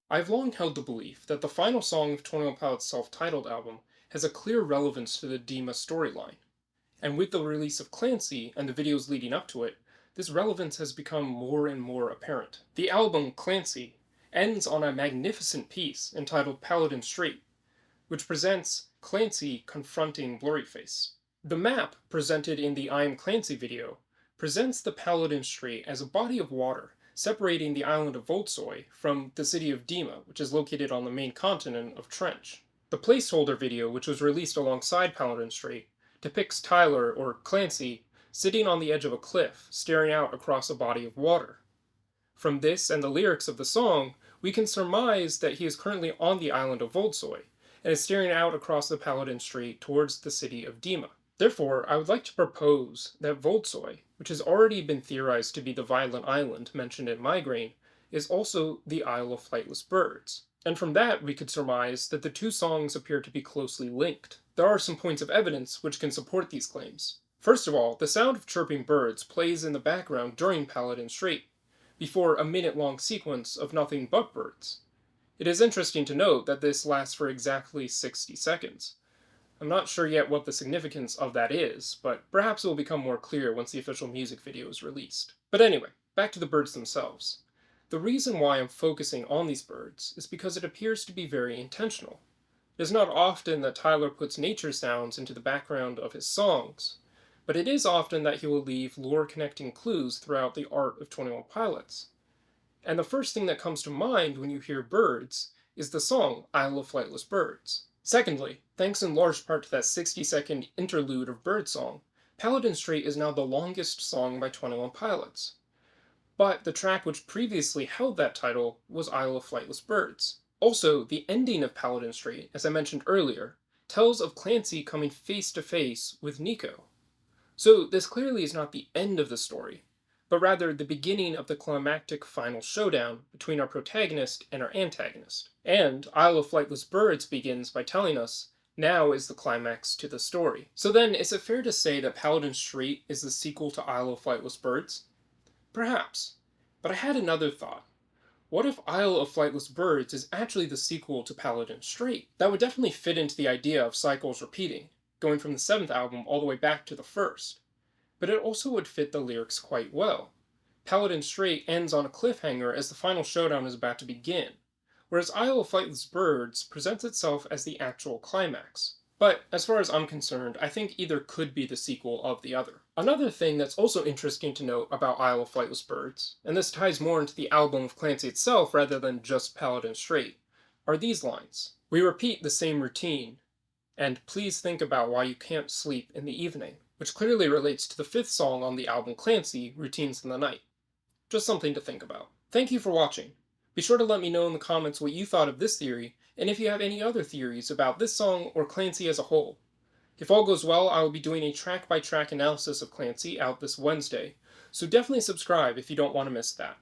I've long held the belief that the final song of 21 Pilot's self-titled album has a clear relevance to the Dima storyline, and with the release of Clancy and the videos leading up to it, this relevance has become more and more apparent. The album, Clancy, ends on a magnificent piece entitled Paladin Strait, which presents Clancy confronting Blurryface. The map presented in the I Am Clancy video presents the Paladin Strait as a body of water separating the island of Voltsoy from the city of Dima, which is located on the main continent of Trench. The placeholder video, which was released alongside Paladin Strait, depicts Tyler, or Clancy, sitting on the edge of a cliff, staring out across a body of water. From this and the lyrics of the song, we can surmise that he is currently on the island of Voltsoy, and is staring out across the Paladin Strait towards the city of Dima. Therefore, I would like to propose that Voltsoy, which has already been theorized to be the violent island mentioned in Migraine, is also the Isle of Flightless Birds. And from that, we could surmise that the two songs appear to be closely linked. There are some points of evidence which can support these claims. First of all, the sound of chirping birds plays in the background during Paladin Strait, before a minute-long sequence of nothing but birds. It is interesting to note that this lasts for exactly 60 seconds. I'm not sure yet what the significance of that is, but perhaps it will become more clear once the official music video is released. But anyway, back to the birds themselves. The reason why I'm focusing on these birds is because it appears to be very intentional. It is not often that Tyler puts nature sounds into the background of his songs, but it is often that he will leave lore-connecting clues throughout the art of 21 Pilots. And the first thing that comes to mind when you hear birds is the song Isle of Flightless Birds. Secondly, thanks in large part to that 60-second interlude of birdsong, Paladin Strait is now the longest song by 21 Pilots. But the track which previously held that title was Isle of Flightless Birds. Also, the ending of Paladin Strait, as I mentioned earlier, tells of Clancy coming face to face with Nico. So this clearly is not the end of the story, but rather the beginning of the climactic final showdown between our protagonist and our antagonist. And Isle of Flightless Birds begins by telling us, now is the climax to the story. So then, is it fair to say that Paladin Strait is the sequel to Isle of Flightless Birds? Perhaps. But I had another thought. What if Isle of Flightless Birds is actually the sequel to Paladin Strait? That would definitely fit into the idea of cycles repeating, going from the 7th album all the way back to the 1st. But it also would fit the lyrics quite well. Paladin Strait ends on a cliffhanger as the final showdown is about to begin, whereas Isle of Flightless Birds presents itself as the actual climax. But as far as I'm concerned, I think either could be the sequel of the other. Another thing that's also interesting to note about Isle of Flightless Birds, and this ties more into the album of Clancy itself rather than just Paladin Strait, are these lines. We repeat the same routine, and please think about why you can't sleep in the evening, which clearly relates to the 5th song on the album Clancy, Routines in the Night. Just something to think about. Thank you for watching. Be sure to let me know in the comments what you thought of this theory, and if you have any other theories about this song or Clancy as a whole. If all goes well, I will be doing a track-by-track analysis of Clancy out this Wednesday, so definitely subscribe if you don't want to miss that.